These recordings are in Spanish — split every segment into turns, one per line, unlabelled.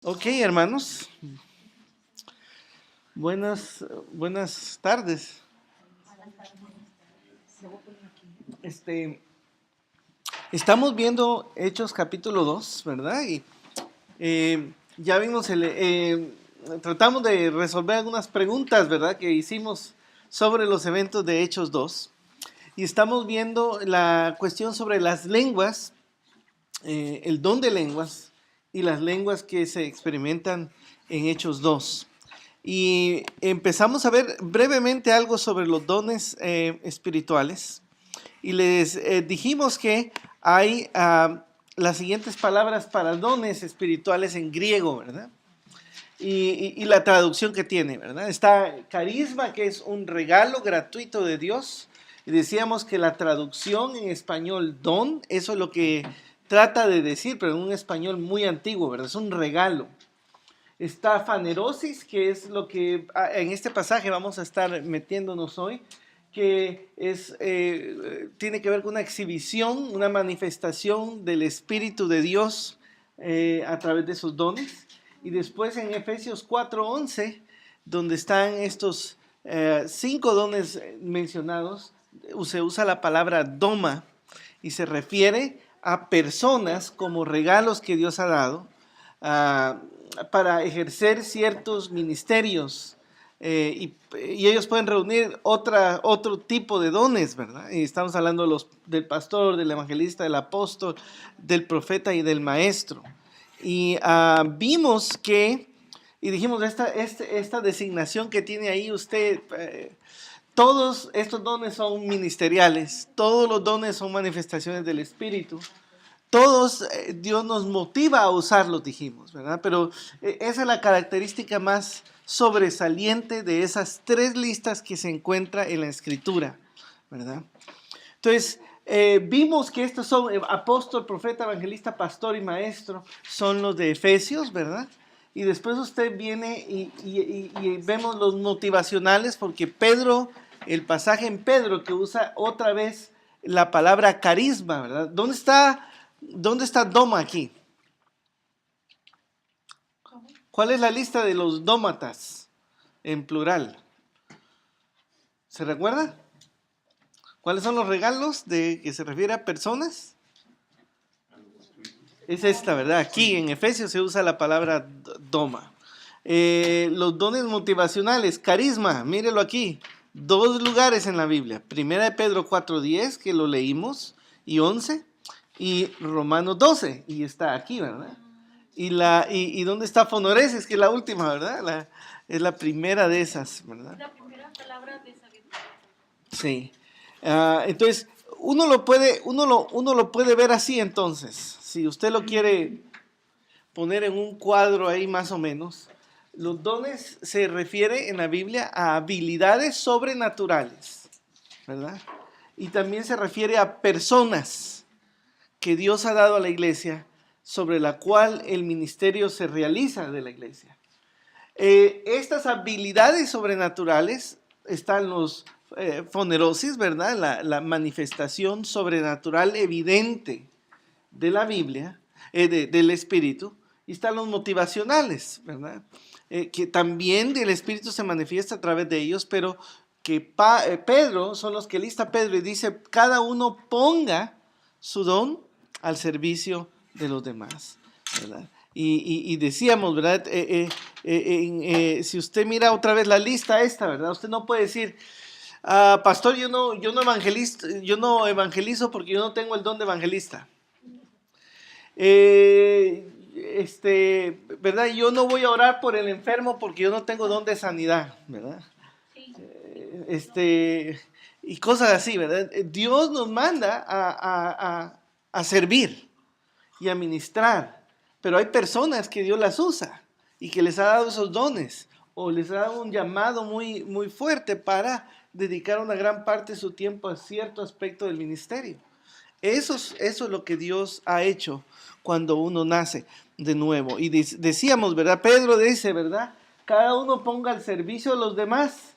Ok, hermanos, buenas tardes. Este, Estamos viendo Hechos capítulo 2, ¿verdad? Y ya vimos, tratamos de resolver algunas preguntas, ¿verdad? Que hicimos sobre los eventos de Hechos 2. Y estamos viendo la cuestión sobre las lenguas, el don de lenguas y las lenguas que se experimentan en Hechos 2. Y empezamos a ver brevemente algo sobre los dones espirituales. Y les dijimos que hay las siguientes palabras para dones espirituales en griego, ¿verdad? Y la traducción que tiene, ¿verdad? Está carisma, que es un regalo gratuito de Dios. Y decíamos que la traducción en español don, eso es lo que trata de decir, pero en un español muy antiguo, ¿verdad? Es un regalo. Está fanerosis, que es lo que en este pasaje vamos a estar metiéndonos hoy, que tiene que ver con una exhibición, una manifestación del Espíritu de Dios a través de sus dones. Y después en Efesios 4:11, donde están estos 5 dones mencionados, se usa la palabra doma y se refiere a personas como regalos que Dios ha dado para ejercer ciertos ministerios y ellos pueden reunir otro tipo de dones, ¿verdad? Y estamos hablando del pastor, del evangelista, del apóstol, del profeta y del maestro. Y vimos y dijimos, esta designación que tiene ahí usted, todos estos dones son ministeriales, todos los dones son manifestaciones del Espíritu. Todos Dios nos motiva a usarlos, dijimos, ¿verdad? Pero esa es la característica más sobresaliente de esas 3 listas que se encuentra en la Escritura, ¿verdad? Entonces, vimos que estos son apóstol, profeta, evangelista, pastor y maestro, son los de Efesios, ¿verdad? Y después usted viene y vemos los motivacionales, porque Pedro, el pasaje en Pedro que usa otra vez la palabra carisma, ¿verdad? ¿Dónde está doma aquí? ¿Cuál es la lista de los dómatas en plural? ¿Se recuerda? ¿Cuáles son los regalos de que se refiere a personas? Es esta, ¿verdad? Aquí en Efesios se usa la palabra doma. Los dones motivacionales, carisma, mírelo aquí. 2 lugares en la Biblia. Primera de Pedro 4:10, que lo leímos, y 11, y Romanos 12, y está aquí, ¿verdad? ¿Y dónde está fonoresis? Que es la última, ¿verdad? Es la primera de esas, ¿verdad?
La primera palabra de sabiduría.
Sí. Entonces, uno lo puede ver así entonces. Si usted lo quiere poner en un cuadro ahí más o menos, los dones se refiere en la Biblia a habilidades sobrenaturales, ¿verdad? Y también se refiere a personas que Dios ha dado a la iglesia, sobre la cual el ministerio se realiza de la iglesia. Estas habilidades sobrenaturales están los fonerosis, ¿verdad? La manifestación sobrenatural evidente de la Biblia, del Espíritu, y están los motivacionales, ¿verdad? Que también del Espíritu se manifiesta a través de ellos, pero que Pedro, son los que lista Pedro y dice, cada uno ponga su don al servicio de los demás, ¿verdad? Y decíamos, ¿verdad? Si usted mira otra vez la lista esta, ¿verdad? Usted no puede decir, pastor, yo no evangelizo porque yo no tengo el don de evangelista. ¿Verdad? Yo no voy a orar por el enfermo porque yo no tengo don de sanidad, ¿verdad? Y cosas así, ¿verdad? Dios nos manda a servir y a ministrar, pero hay personas que Dios las usa y que les ha dado esos dones o les ha dado un llamado muy, muy fuerte para dedicar una gran parte de su tiempo a cierto aspecto del ministerio. Eso es lo que Dios ha hecho cuando uno nace de nuevo. Y decíamos, ¿verdad? Pedro dice, ¿verdad? Cada uno ponga al servicio de los demás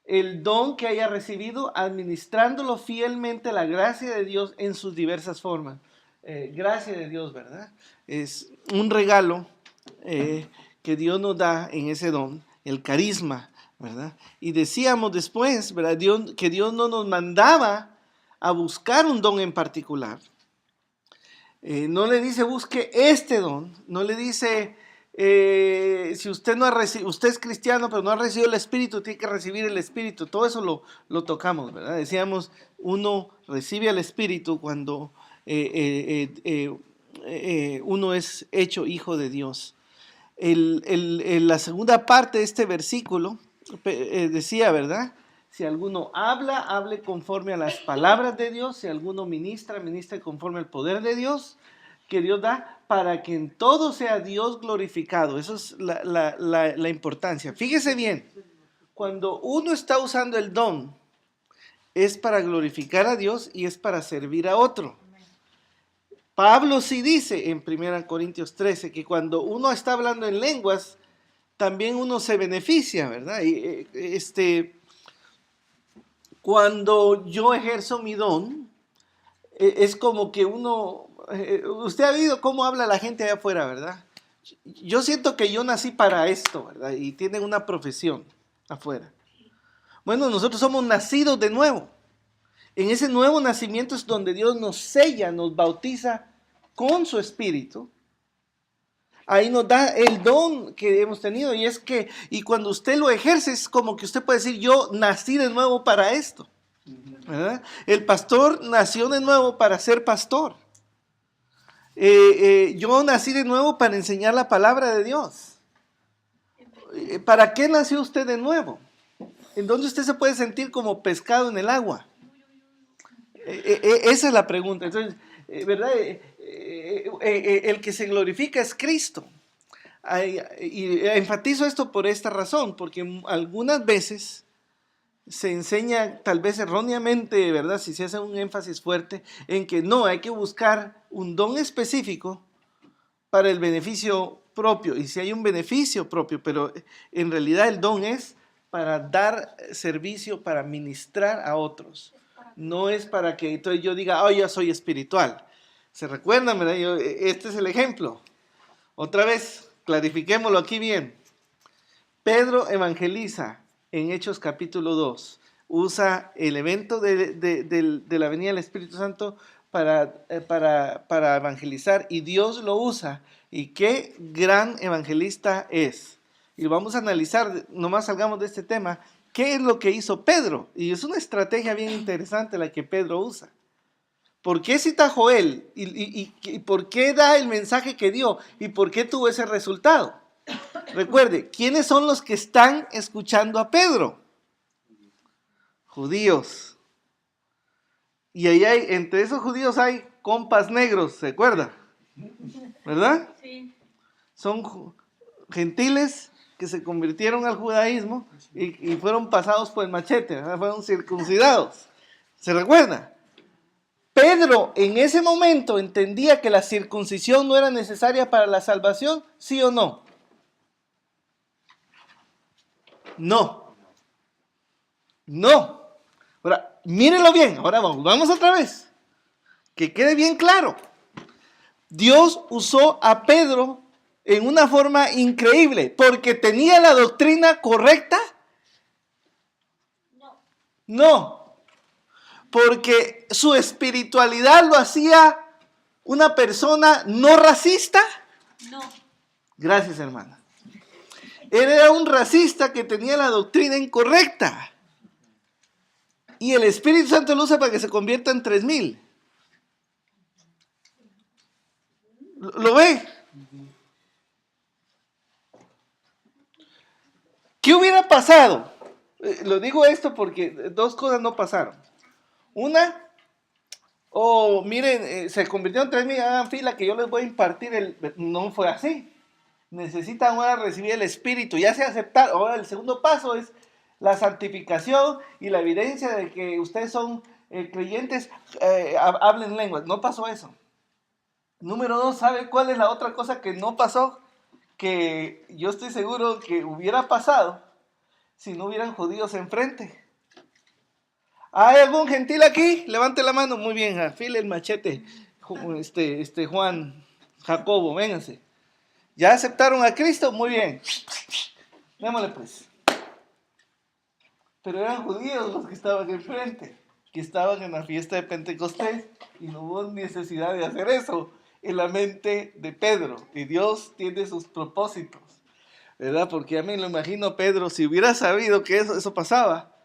el don que haya recibido, administrándolo fielmente la gracia de Dios en sus diversas formas. Gracia de Dios, ¿verdad? Es un regalo que Dios nos da en ese don, el carisma, ¿verdad? Y decíamos después, ¿verdad? Que Dios no nos mandaba a buscar un don en particular. No le dice busque este don, no le dice si usted no ha recibido, usted es cristiano pero no ha recibido el Espíritu, tiene que recibir el Espíritu. Todo eso lo tocamos, ¿verdad? Decíamos, uno recibe al Espíritu cuando uno es hecho hijo de Dios. La segunda parte de este versículo decía, ¿verdad? Si alguno habla, hable conforme a las palabras de Dios. Si alguno ministra, ministre conforme al poder de Dios que Dios da, para que en todo sea Dios glorificado. Eso es la importancia. Fíjese bien, cuando uno está usando el don, es para glorificar a Dios y es para servir a otro. Pablo sí dice en 1 Corintios 13 que cuando uno está hablando en lenguas, también uno se beneficia, ¿verdad? Cuando yo ejerzo mi don, es como que uno, usted ha oído cómo habla la gente allá afuera, ¿verdad? Yo siento que yo nací para esto, ¿verdad? Y tienen una profesión afuera. Bueno, nosotros somos nacidos de nuevo. En ese nuevo nacimiento es donde Dios nos sella, nos bautiza con su Espíritu. Ahí nos da el don que hemos tenido, y cuando usted lo ejerce es como que usted puede decir, yo nací de nuevo para esto, ¿verdad? El pastor nació de nuevo para ser pastor. Yo nací de nuevo para enseñar la palabra de Dios. ¿Para qué nació usted de nuevo? ¿En dónde usted se puede sentir como pescado en el agua? Esa es la pregunta. Entonces, ¿verdad? El que se glorifica es Cristo. Y enfatizo esto por esta razón, porque algunas veces se enseña, tal vez erróneamente, ¿verdad? Si se hace un énfasis fuerte en que no, hay que buscar un don específico para el beneficio propio. Y si hay un beneficio propio, pero en realidad el don es para dar servicio, para ministrar a otros. No es para que entonces yo diga, oh, yo soy espiritual. ¿Se recuerdan, verdad? Este es el ejemplo. Otra vez, clarifiquémoslo aquí bien. Pedro evangeliza en Hechos capítulo 2. Usa el evento de la venida del Espíritu Santo para evangelizar, y Dios lo usa. Y qué gran evangelista es. Y vamos a analizar, nomás salgamos de este tema, qué es lo que hizo Pedro. Y es una estrategia bien interesante la que Pedro usa. ¿Por qué cita a Joel? ¿Y por qué da el mensaje que dio? ¿Y por qué tuvo ese resultado? Recuerde, ¿quiénes son los que están escuchando a Pedro? Judíos. Y ahí entre esos judíos hay compas negros, ¿se acuerda? ¿Verdad?
Sí.
Son gentiles que se convirtieron al judaísmo y fueron pasados por el machete, ¿verdad? Fueron circuncidados. ¿Se recuerda? Pedro en ese momento entendía que la circuncisión no era necesaria para la salvación, ¿sí o no? No. No. Ahora, mírenlo bien. Ahora vamos otra vez. Que quede bien claro. Dios usó a Pedro en una forma increíble porque tenía la doctrina correcta.
No.
No. Porque su espiritualidad lo hacía una persona no racista.
No.
Gracias, hermana. Él era un racista que tenía la doctrina incorrecta. Y el Espíritu Santo lo usa para que se convierta en 3,000. ¿Lo ve? ¿Qué hubiera pasado? Lo digo esto porque dos cosas no pasaron. Una, miren, se convirtieron en 3,000, hagan fila que yo les voy a impartir No fue así. Necesitan ahora recibir el Espíritu, ya se aceptar. Ahora el segundo paso es la santificación y la evidencia de que ustedes son creyentes, hablen lenguas. No pasó eso. Número 2, ¿sabe cuál es la otra cosa que no pasó? Que yo estoy seguro que hubiera pasado si no hubieran judíos enfrente. ¿Hay algún gentil aquí? Levante la mano. Muy bien, afile el machete. Juan, Jacobo, vénganse. ¿Ya aceptaron a Cristo? Muy bien. Démosle pues. Pero eran judíos los que estaban enfrente, que estaban en la fiesta de Pentecostés, y no hubo necesidad de hacer eso en la mente de Pedro. Y Dios tiene sus propósitos, ¿verdad? Porque a mí lo imagino Pedro, si hubiera sabido que eso pasaba,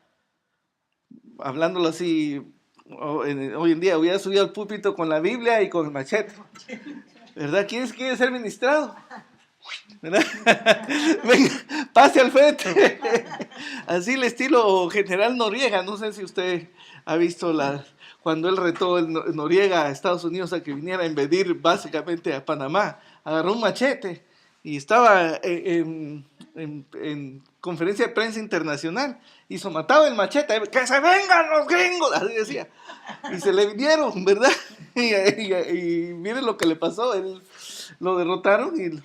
hablándolo así, hoy en día hubiera subido al púlpito con la Biblia y con el machete, ¿verdad? ¿Quién quiere ser ministrado? ¿Verdad? Venga, pase al frente. Así el estilo General Noriega. No sé si usted ha visto cuando él retó Noriega a Estados Unidos a que viniera a invadir básicamente a Panamá. Agarró un machete y estaba en conferencia de prensa internacional. Hizo, mataba el machete, que se vengan los gringos, así decía. Y se le vinieron, ¿verdad? Y miren lo que le pasó. Él lo derrotaron y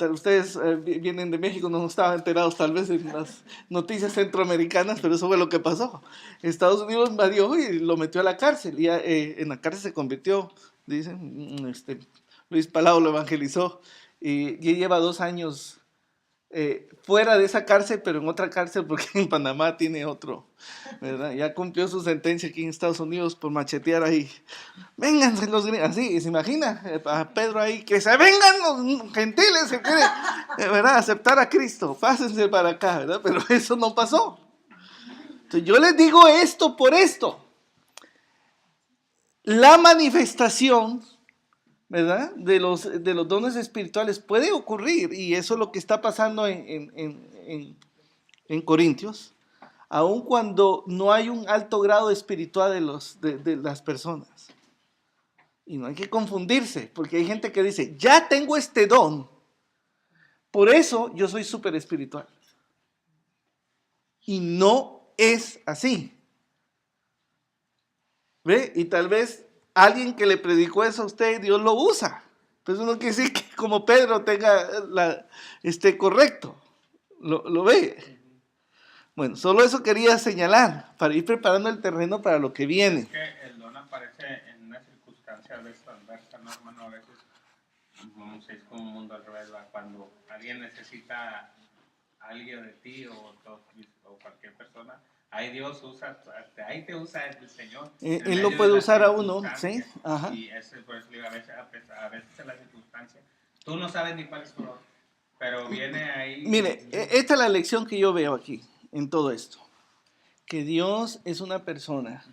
ustedes vienen de México, no estaban enterados tal vez en las noticias centroamericanas, pero eso fue lo que pasó. Estados Unidos invadió y lo metió a la cárcel. Y en la cárcel se convirtió, dicen, Luis Palau lo evangelizó. Y lleva 2 años fuera de esa cárcel, pero en otra cárcel porque en Panamá tiene otro, ¿verdad? Ya cumplió su sentencia aquí en Estados Unidos por machetear ahí. Vénganse los gringos, así, ¿se imagina? A Pedro ahí, que se vengan los gentiles que quieren, ¿verdad? Aceptar a Cristo, pásense para acá, ¿verdad? Pero eso no pasó. Entonces yo les digo esto por esto. La manifestación, ¿verdad? De los dones espirituales puede ocurrir, y eso es lo que está pasando en Corintios, aun cuando no hay un alto grado espiritual de las personas. Y no hay que confundirse, porque hay gente que dice, ya tengo este don, por eso yo soy súper espiritual. Y no es así. ¿Ve? Y tal vez alguien que le predicó eso a usted, Dios lo usa. Pero eso no quiere decir que como Pedro esté correcto. ¿Lo ve? Bueno, solo eso quería señalar, para ir preparando el terreno para lo que viene.
Es que el don aparece en una circunstancia a veces adversa, ¿no, hermano? A veces, vamos a ir como un mundo al revés, ¿verdad? Cuando alguien necesita a alguien de ti o cualquier persona, ahí Dios usa, ahí te usa el Señor.
Él lo puede usar a uno, ¿sí? Ajá.
Y eso, por eso digo, a veces en la circunstancia, tú no sabes ni cuál es tu don, pero viene ahí.
Mire, esta es la lección que yo veo aquí, en todo esto. Que Dios es una persona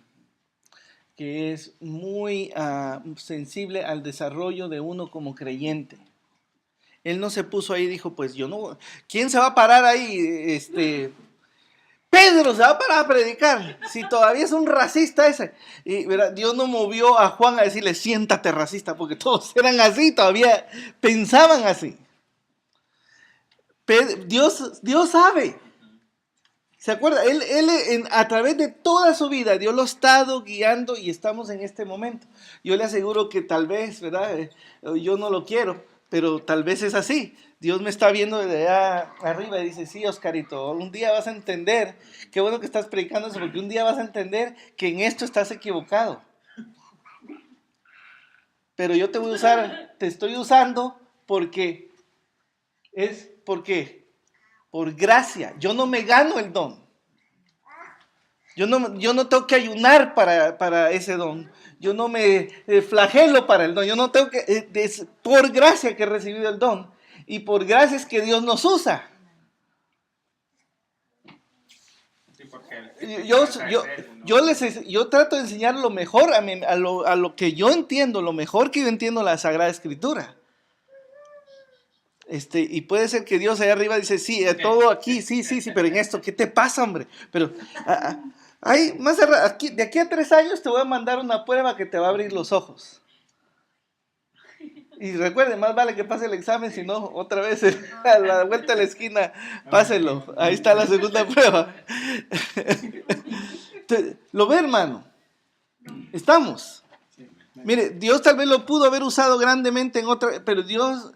que es muy sensible al desarrollo de uno como creyente. Él no se puso ahí y dijo, pues yo no, ¿quién se va a parar ahí? Pedro se va a parar a predicar, si todavía es un racista ese. Y ¿verdad? Dios no movió a Juan a decirle, siéntate racista, porque todos eran así, todavía pensaban así. Dios sabe. ¿Se acuerda? Él a través de toda su vida, Dios lo ha estado guiando y estamos en este momento. Yo le aseguro que tal vez, ¿verdad? Yo no lo quiero, pero tal vez es así. Dios me está viendo desde allá arriba y dice, sí, Oscarito, un día vas a entender, qué bueno que estás predicando eso, porque un día vas a entender que en esto estás equivocado. Pero yo te voy a usar, te estoy usando porque por gracia. Yo no me gano el don. Yo no tengo que ayunar para ese don. Yo no me flagelo para el don. Yo no tengo que... es por gracia que he recibido el don. Y por gracia es que Dios nos usa.
Sí, porque
yo trato de enseñar lo mejor a lo que yo entiendo, lo mejor que yo entiendo la Sagrada Escritura. Y puede ser que Dios allá arriba dice, sí, todo aquí, sí, pero en esto, ¿qué te pasa, hombre? Pero de aquí a 3 años te voy a mandar una prueba que te va a abrir los ojos. Y recuerden, más vale que pase el examen, si no, otra vez a la vuelta de la esquina, páselo. Ahí está la segunda prueba. ¿Lo ve, hermano? Estamos. Mire, Dios tal vez lo pudo haber usado grandemente en otra, pero Dios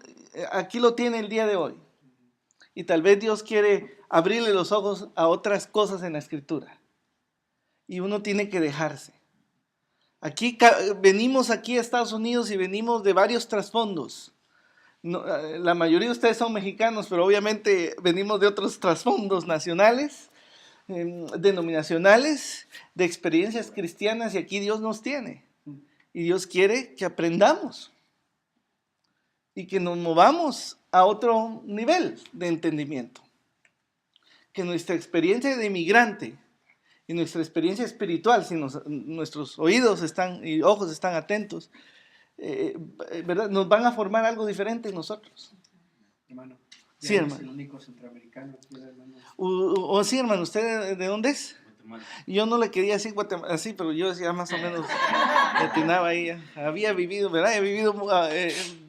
aquí lo tiene el día de hoy. Y tal vez Dios quiere abrirle los ojos a otras cosas en la Escritura. Y uno tiene que dejarse. Venimos aquí a Estados Unidos y venimos de varios trasfondos. la mayoría de ustedes son mexicanos, pero obviamente venimos de otros trasfondos nacionales, denominacionales, de experiencias cristianas, y aquí Dios nos tiene. Y Dios quiere que aprendamos y que nos movamos a otro nivel de entendimiento. Que nuestra experiencia de inmigrante y nuestra experiencia espiritual, si nuestros oídos y ojos están atentos, ¿verdad? Nos van a formar algo diferente en nosotros.
Hermano,
sí, hermano.
Es el único centroamericano aquí, hermano.
Sí, hermano, ¿usted de dónde es?
Guatemala.
Yo no le quería decir Guatemala, así, pero yo ya más o menos atinaba ahí. Había vivido, ¿verdad? He vivido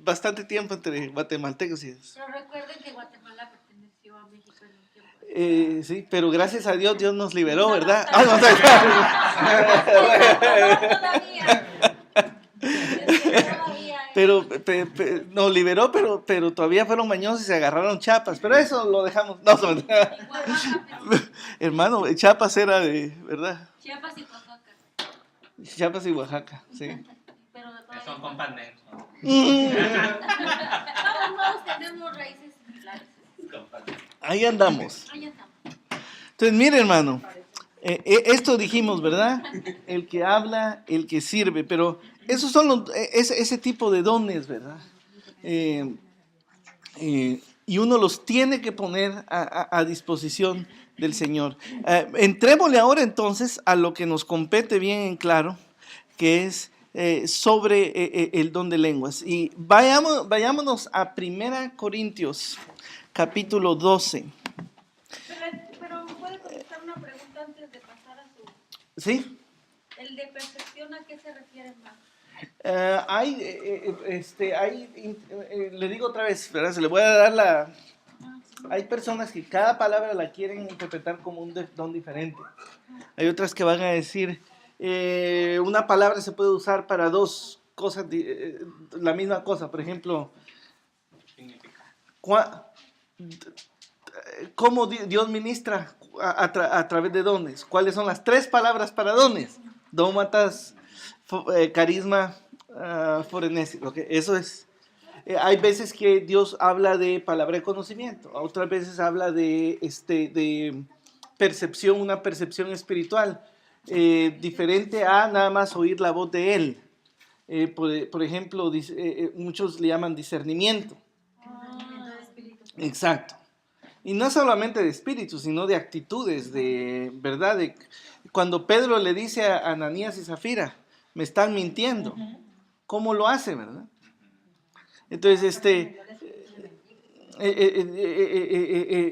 bastante tiempo entre guatemaltecos y eso.
Pero recuerden que Guatemala perteneció a México en un tiempo.
Sí, pero gracias a Dios, Dios nos liberó, ¿verdad?
Todavía.
Pero nos liberó, pero todavía fueron mañosos y se agarraron Chiapas. Pero eso lo dejamos. No, hermano, Chiapas era de, ¿verdad?
Chiapas y Oaxaca.
Chiapas y Oaxaca, sí.
Pero
Son compas negros, ¿no?
todos tenemos raíces similares.
Ahí andamos.
Ahí estamos.
Entonces, mire, hermano, esto dijimos, ¿verdad? El que habla, el que sirve, pero esos son ese tipo de dones, ¿verdad? Y uno los tiene que poner a disposición del Señor. Entrémosle ahora entonces a lo que nos compete bien en claro, que es sobre el don de lenguas. Y vayámonos a 1 Corintios, capítulo 12.
Pero ¿puede contestar una pregunta antes de pasar a su...
¿Sí?
¿El de percepción a qué se refiere más?
Le digo otra vez, ¿verdad? Se le voy a dar hay personas que cada palabra la quieren interpretar como un don diferente. Hay otras que van a decir, una palabra se puede usar para dos cosas, la misma cosa. Por ejemplo,
Significa.
¿cómo Dios ministra a través de dones? ¿Cuáles son las 3 palabras para dones? Dómatas, carisma, forenesis. Eso es. Hay veces que Dios habla de palabra de conocimiento, otras veces habla de percepción, una percepción espiritual, diferente a nada más oír la voz de Él. Por ejemplo, muchos le llaman discernimiento. Exacto. Y no solamente de espíritu, sino de actitudes, de verdad. Cuando Pedro le dice a Ananías y Zafira, me están mintiendo, ¿cómo lo hace, verdad? Entonces,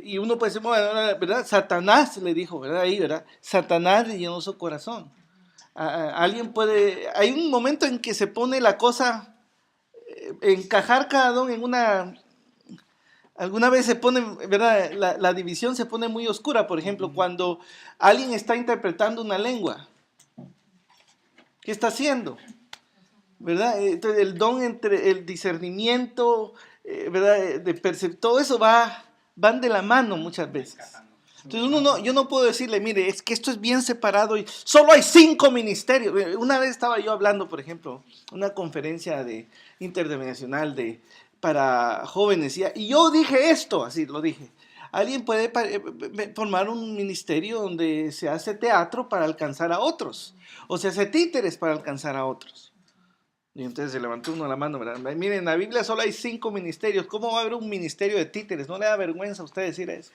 y uno puede decir, bueno, ¿verdad? Satanás le dijo, ¿verdad? Ahí, ¿verdad? Satanás le llenó su corazón. Hay un momento en que se pone la cosa, encajar cada don en alguna vez se pone, ¿verdad? La división se pone muy oscura. Por ejemplo, cuando alguien está interpretando una lengua, ¿qué está haciendo? ¿Verdad? Entonces, el don entre el discernimiento, ¿verdad? Todo eso van de la mano muchas veces. Entonces yo no puedo decirle, mire, es que esto es bien separado y solo hay 5 ministerios. Una vez estaba yo hablando, por ejemplo, una conferencia interdenominacional para jóvenes, y yo dije esto, así lo dije. Alguien puede formar un ministerio donde se hace teatro para alcanzar a otros, o se hace títeres para alcanzar a otros. Y entonces se levantó uno la mano, ¿verdad? Miren, en la Biblia solo hay 5 ministerios. ¿Cómo va a haber un ministerio de títeres? ¿No le da vergüenza a usted decir eso?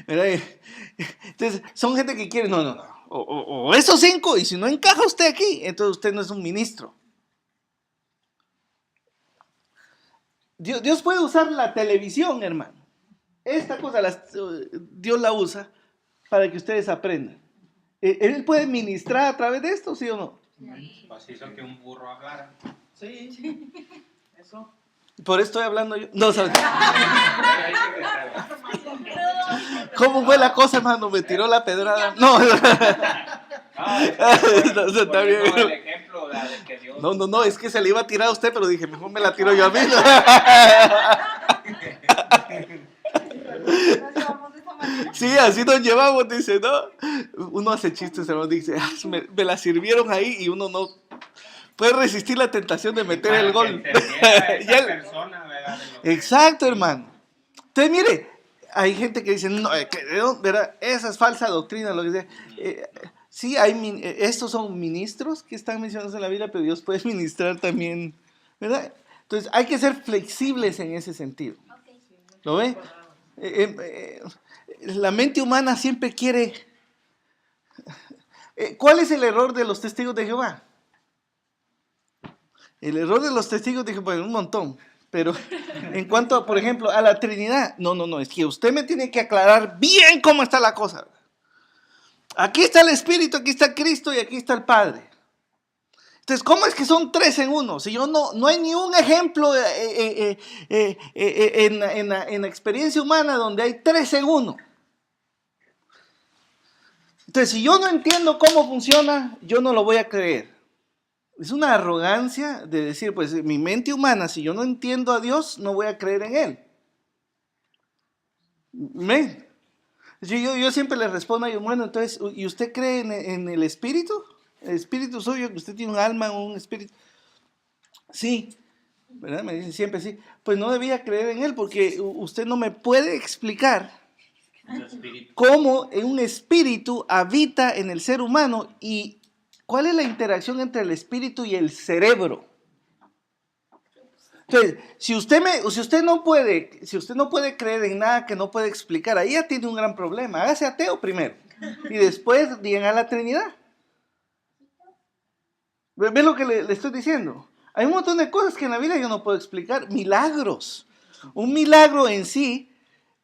¿Verdad? Entonces, son gente que quiere, no. O esos 5, y si no encaja usted aquí, entonces usted no es un ministro. Dios puede usar la televisión, hermano. Esta cosa Dios la usa para que ustedes aprendan. ¿Él puede ministrar a través de esto, sí o no?
Pues hizo que un burro hablara.
Sí, eso.
Por eso estoy hablando yo. No, ¿sabes? ¿Cómo fue la cosa, hermano? ¿Me tiró la pedrada? No. Está bien.
El ejemplo de que Dios...
No, es que se le iba a tirar a usted, pero dije, mejor me la tiro yo a mí. Sí, así nos llevamos, dice, ¿no? Uno hace chistes, hermano, dice, me la sirvieron ahí y uno no. puede resistir la tentación de meter
Para
el
que
gol.
entendiera esa
Ya-
persona, ¿verdad? De lo que-
Exacto, hermano. Entonces, mire, hay gente que dice, no, ¿verdad? Esa es falsa doctrina, lo que sea. Sí, estos son ministros que están mencionados en la Biblia, pero Dios puede ministrar también, ¿verdad? Entonces, hay que ser flexibles en ese sentido. ¿Lo ve? La mente humana siempre quiere... ¿Cuál es el error de los testigos de Jehová? El error de los testigos de Jehová es un montón. Pero en cuanto, por ejemplo, a la Trinidad, no, es que usted me tiene que aclarar bien cómo está la cosa. Aquí está el Espíritu, aquí está Cristo y aquí está el Padre. Entonces, ¿cómo es que son tres en uno? Si yo no hay ni un ejemplo en la experiencia humana donde hay tres en uno. Entonces, si yo no entiendo cómo funciona, yo no lo voy a creer. Es una arrogancia de decir, pues mi mente humana, si yo no entiendo a Dios, no voy a creer en Él. ¿Ven? Yo siempre le respondo a ellos, bueno, entonces, ¿y usted cree en el Espíritu? ¿El Espíritu suyo? ¿Usted tiene un alma o un espíritu? Sí, ¿verdad? Me dicen siempre sí. Pues no debía creer en Él porque usted no me puede explicar
Su espíritu.
cómo un espíritu habita en el ser humano y cuál es la interacción entre el espíritu y el cerebro. Entonces, si usted no puede creer en nada que no puede explicar, ahí ya tiene un gran problema. Hágase ateo primero y después digan a la Trinidad. ¿Ve lo que le estoy diciendo? Hay un montón de cosas que en la Biblia yo no puedo explicar. Milagros. Un milagro en sí,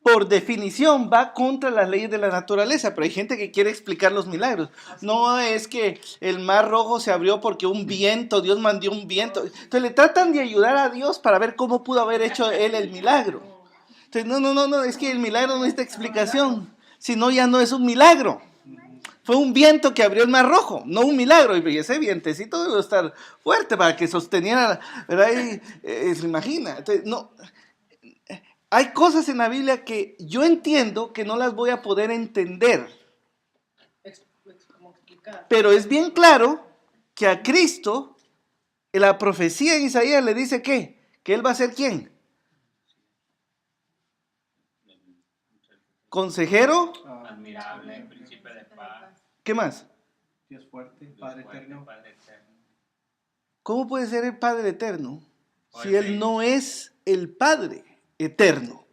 por definición, va contra las leyes de la naturaleza, pero hay gente que quiere explicar los milagros. No es que el mar rojo se abrió porque Dios mandó un viento. Entonces le tratan de ayudar a Dios para ver cómo pudo haber hecho Él el milagro. Entonces, no, es que el milagro no necesita explicación, si no ya no es un milagro. Fue un viento que abrió el mar rojo, no un milagro. Y ese vientecito debe estar fuerte para que sosteniera, ¿verdad? Se imagina. Entonces, no... Hay cosas en la Biblia que yo entiendo que no las voy a poder entender.
¿Cómo explicar?
Pero es bien claro que a Cristo, en la profecía en Isaías le dice ¿qué? Que Él va a ser ¿quién? Consejero.
Admirable, príncipe de paz.
¿Qué más?
Dios fuerte,
Dios
Padre
fuerte,
eterno.
Padre eterno.
¿Cómo puede ser el Padre eterno si
Pues
Él
sí.
no es el Padre eterno?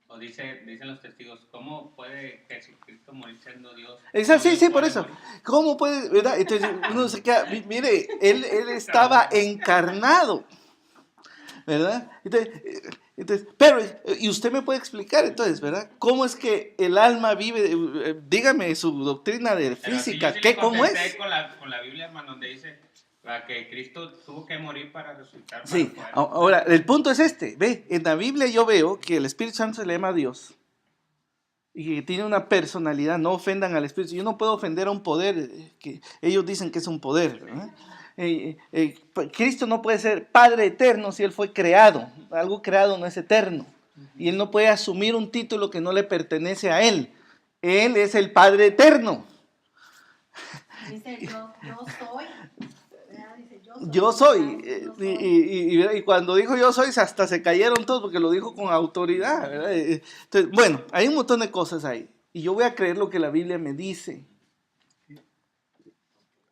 O dicen los testigos, ¿cómo puede Jesucristo morir siendo Dios?
Exacto,
¿Cómo
sí,
Dios
por
puede
eso.
morir?
¿Cómo puede, verdad? Entonces uno se queda, mire, él estaba encarnado, ¿verdad? Entonces, pero, y usted me puede explicar entonces, ¿verdad? ¿Cómo es que el alma vive? Dígame su doctrina de
Pero
física,
sí, yo sí
¿qué,
le
cómo
contesté
es?
con la Biblia, hermano, donde dice que Cristo tuvo que morir para resucitar. Para
Sí,
poder-
ahora, el punto es este, ve, en la Biblia yo veo que el Espíritu Santo se le llama a Dios y que tiene una personalidad, no ofendan al Espíritu. Yo no puedo ofender a un poder que ellos dicen que es un poder, ¿verdad? Cristo no puede ser Padre eterno si Él fue creado. Algo creado no es eterno. Y Él no puede asumir un título que no le pertenece a Él. Él es el Padre eterno.
Dice yo soy. ¿verdad? Dice
Yo soy.
Yo soy.
Y cuando dijo yo soy, hasta se cayeron todos porque lo dijo con autoridad, ¿verdad? Entonces, bueno, hay un montón de cosas ahí. Y yo voy a creer lo que la Biblia me dice.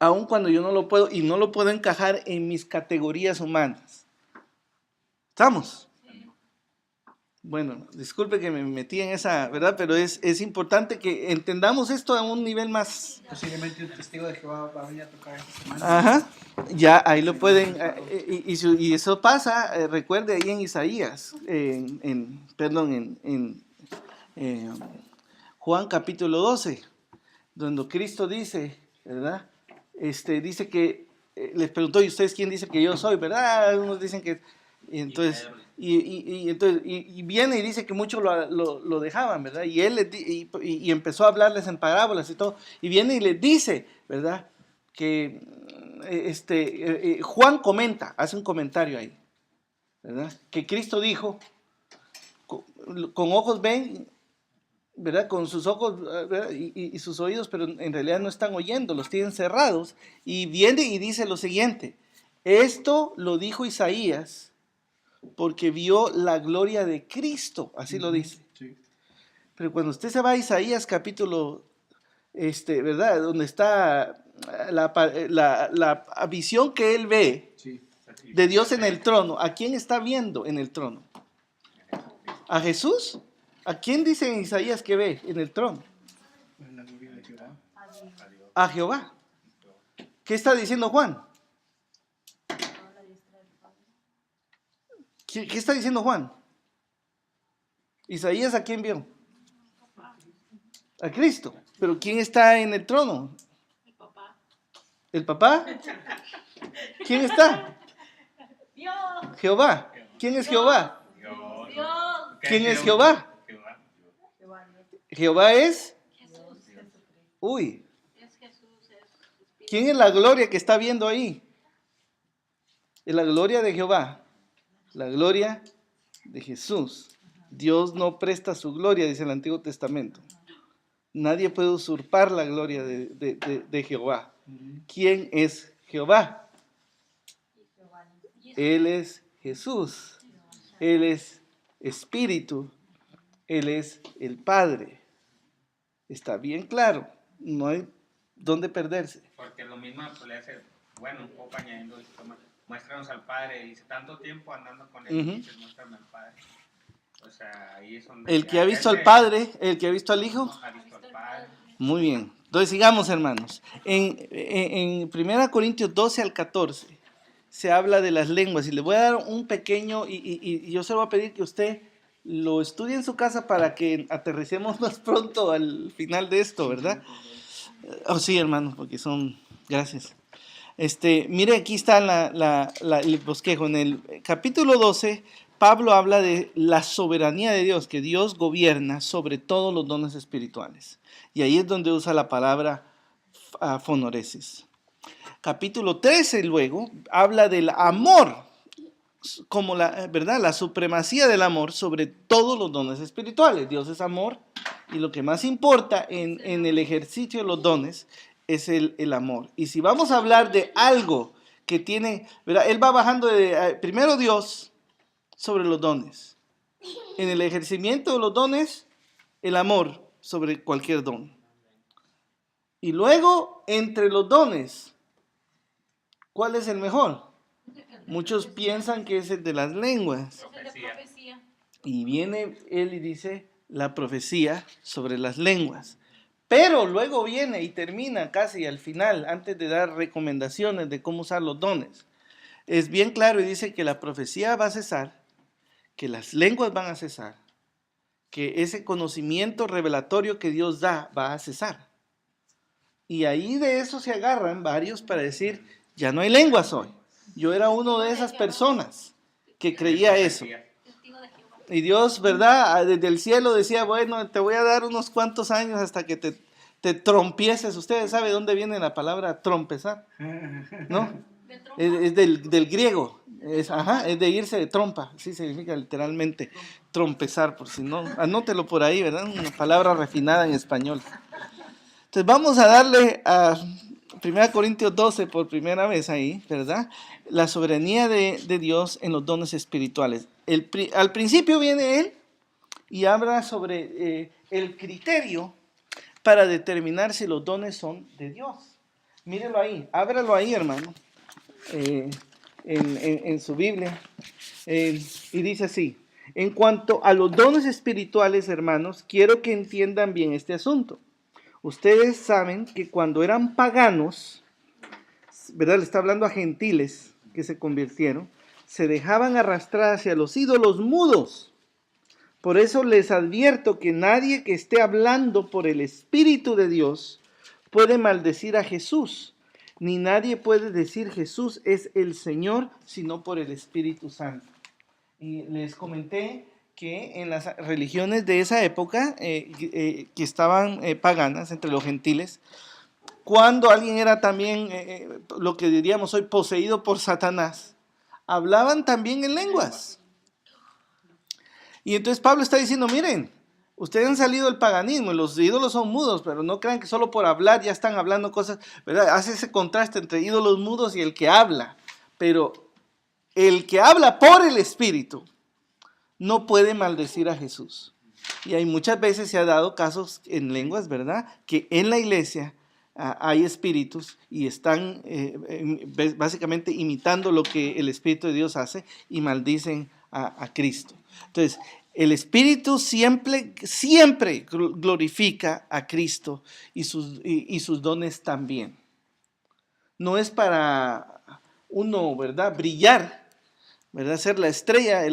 Aun cuando yo no lo puedo, y no lo puedo encajar en mis categorías humanas. ¿Estamos? Bueno, disculpe que me metí en esa, ¿verdad? Pero es importante que entendamos esto a un nivel más...
Posiblemente un testigo de Jehová va a venir a tocar esta semana.
Ajá, ya ahí lo pueden, y eso pasa, recuerde ahí en Isaías, Juan capítulo 12, donde Cristo dice, ¿verdad? Dice que, les preguntó, ¿y ustedes quién dice que yo soy? ¿Verdad? Algunos dicen que, y entonces, y viene y dice que muchos lo dejaban, ¿verdad? Y él y empezó a hablarles en parábolas y todo, y viene y les dice, ¿verdad? Que Juan comenta, hace un comentario ahí, ¿verdad? Que Cristo dijo, con ojos ven ¿verdad? Con sus ojos, ¿verdad? Y sus oídos, pero en realidad no están oyendo, los tienen cerrados. Y viene y dice lo siguiente: esto lo dijo Isaías porque vio la gloria de Cristo, así lo dice.
Sí.
Pero cuando usted se va a Isaías capítulo, ¿verdad? Donde está la visión que él ve
Sí.
de Dios en el trono, ¿a quién está viendo en el trono? ¿A Jesús? ¿A quién dice en Isaías que ve en el trono?
Pues la gloria de Jehová.
A Jehová. ¿Qué está diciendo Juan? ¿Qué está diciendo Juan? Isaías, ¿a quién vio? A Cristo. ¿Pero quién está en el trono?
El papá.
¿El papá? ¿Quién está?
Dios.
Jehová. ¿Quién es Jehová?
Dios.
Dios.
¿Quién es Jehová? Jehová es...
Jesús.
Uy,
Es Jesús. Es Espíritu.
¿quién es la gloria que está viendo ahí? Es la gloria de Jehová. La gloria de Jesús. Dios no presta su gloria, dice el Antiguo Testamento. Nadie puede usurpar la gloria de Jehová. ¿Quién es Jehová? Él es Jesús. Él es Espíritu. Él es el Padre. Está bien claro. No hay dónde perderse.
Porque lo mismo pues, le hace, bueno, un poco añadiendo esto, muéstranos al Padre. Dice, tanto tiempo andando con él,
Ujú.
dices, muéstrame al Padre. O sea, ahí es donde...
El que ha
ya
visto al
ese
Padre, el que ha visto al Hijo.
ha visto al Padre.
Muy bien. Entonces sigamos, hermanos. En 1 Corintios 12 al 14 se habla de las lenguas. Y le voy a dar un pequeño, y yo se lo voy a pedir que usted lo estudie en su casa para que aterricemos más pronto al final de esto, ¿verdad? Oh, sí, hermanos, porque son... Gracias. Mire, aquí está el bosquejo. En el capítulo 12, Pablo habla de la soberanía de Dios, que Dios gobierna sobre todos los dones espirituales. Y ahí es donde usa la palabra fonoresis. Capítulo 13 luego habla del amor, como ¿verdad? La supremacía del amor sobre todos los dones espirituales. Dios es amor y lo que más importa en el ejercicio de los dones es el amor. Y si vamos a hablar de algo que tiene, ¿verdad? Él va bajando primero Dios sobre los dones. En el ejercimiento de los dones, el amor sobre cualquier don. Y luego, entre los dones, ¿cuál es el mejor? Muchos piensan que es el de las lenguas.
Es el de profecía.
Y viene él y dice la profecía sobre las lenguas. Pero luego viene y termina casi al final, antes de dar recomendaciones de cómo usar los dones. Es bien claro y dice que la profecía va a cesar, que las lenguas van a cesar, que ese conocimiento revelatorio que Dios da va a cesar. Y ahí de eso se agarran varios para decir, ya no hay lenguas hoy. Yo era uno de esas personas que creía eso.
Testigo de Jehová.
Y Dios, ¿verdad? Desde el cielo decía, bueno, te voy a dar unos cuantos años hasta que te trompieces. Ustedes saben dónde viene la palabra trompezar, ¿no?
De trompa.
Es del griego. Es de irse de trompa. Sí significa literalmente trompezar, por si no. Anótelo por ahí, ¿verdad? Una palabra refinada en español. Entonces vamos a darle a 1 Corintios 12 por primera vez ahí, ¿verdad? La soberanía de Dios en los dones espirituales. Al principio viene él y habla sobre el criterio para determinar si los dones son de Dios. Mírelo ahí, ábralo ahí, hermano, en su Biblia. Y dice así: en cuanto a los dones espirituales, hermanos, quiero que entiendan bien este asunto. Ustedes saben que cuando eran paganos, ¿verdad? Le está hablando a gentiles que se convirtieron, se dejaban arrastrar hacia los ídolos mudos. Por eso les advierto que nadie que esté hablando por el Espíritu de Dios puede maldecir a Jesús, ni nadie puede decir Jesús es el Señor, sino por el Espíritu Santo. Y les comenté que en las religiones de esa época, que estaban paganas entre los gentiles, cuando alguien era también, lo que diríamos hoy, poseído por Satanás, hablaban también en lenguas. Y entonces Pablo está diciendo, miren, Ustedes han salido del paganismo y los ídolos son mudos, pero no crean que solo por hablar ya están hablando cosas, ¿verdad? Hace ese contraste entre ídolos mudos y el que habla. Pero el que habla por el Espíritu no puede maldecir a Jesús. Y hay muchas veces se ha dado casos en lenguas, ¿verdad? Que en la iglesia hay espíritus y están básicamente imitando lo que el Espíritu de Dios hace y maldicen a Cristo. Entonces, el Espíritu siempre glorifica a Cristo y sus dones también. No es para uno, ¿verdad?, brillar, ¿verdad?, ser la estrella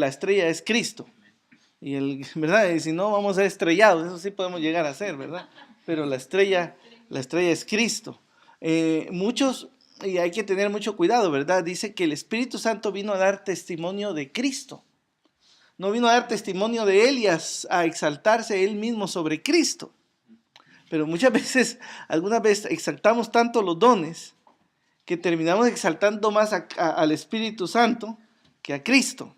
es Cristo. Y ¿verdad?, y si no vamos a ser estrellados, eso sí podemos llegar a ser, ¿verdad? Pero la estrella es Cristo. Muchos, y hay que tener mucho cuidado, ¿verdad? Dice que el Espíritu Santo vino a dar testimonio de Cristo. No vino a dar testimonio de él y a exaltarse él mismo sobre Cristo. Pero muchas veces, algunas veces exaltamos tanto los dones que terminamos exaltando más al Espíritu Santo que a Cristo.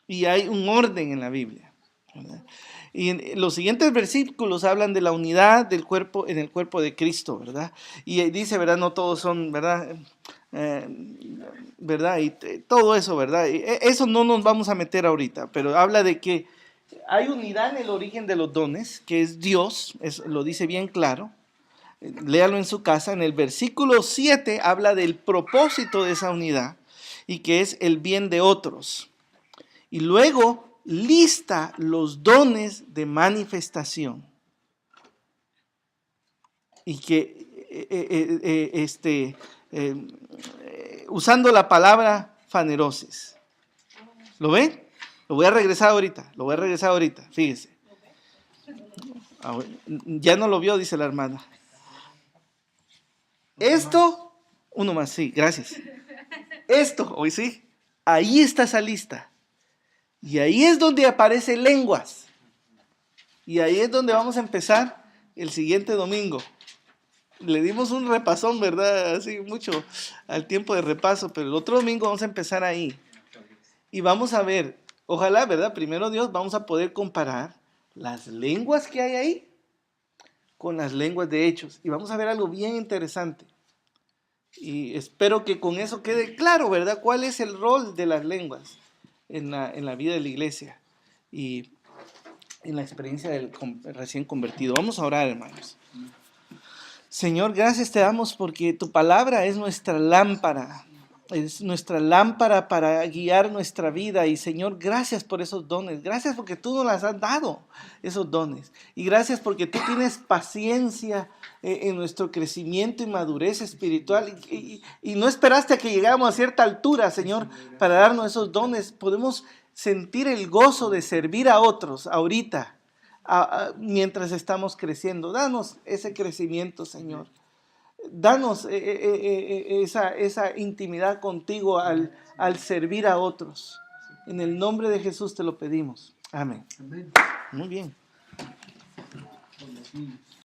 Y hay un orden en la Biblia, ¿verdad? Y en los siguientes versículos hablan de la unidad del cuerpo en el cuerpo de Cristo, ¿verdad? Y dice, ¿verdad? No todos son, ¿verdad? ¿Verdad? Y todo eso, ¿verdad? Eso no nos vamos a meter ahorita, pero habla de que hay unidad en el origen de los dones, que es Dios, lo dice bien claro. Léalo en su casa. En el versículo 7 habla del propósito de esa unidad y que es el bien de otros. Y luego lista los dones de manifestación. Y que usando la palabra fanerosis. ¿Lo ven? Lo voy a regresar ahorita, fíjese. Ya no lo vio, dice la hermana. Esto, uno más, sí, gracias. Esto, hoy sí, ahí está esa lista. Y ahí es donde aparece lenguas. Y ahí es donde vamos a empezar el siguiente domingo. Le dimos un repasón, ¿verdad? Así mucho al tiempo de repaso, pero el otro domingo vamos a empezar ahí. Y vamos a ver, ojalá, ¿verdad? Primero Dios, vamos a poder comparar las lenguas que hay ahí con las lenguas de Hechos. Y vamos a ver algo bien interesante. Y espero que con eso quede claro, ¿verdad? ¿Cuál es el rol de las lenguas en la vida de la iglesia y en la experiencia del recién convertido? Vamos a orar, hermanos. Señor, gracias te damos porque tu palabra es nuestra lámpara para guiar nuestra vida. Y Señor, gracias por esos dones, gracias porque tú nos las has dado, esos dones. Y gracias porque tú tienes paciencia en nuestro crecimiento y madurez espiritual. Y no esperaste a que llegáramos a cierta altura, Señor, para darnos esos dones. Podemos sentir el gozo de servir a otros ahorita, mientras estamos creciendo. Danos ese crecimiento, Señor. Danos esa intimidad contigo al servir a otros. En el nombre de Jesús te lo pedimos. Amén.
Amén.
Muy bien.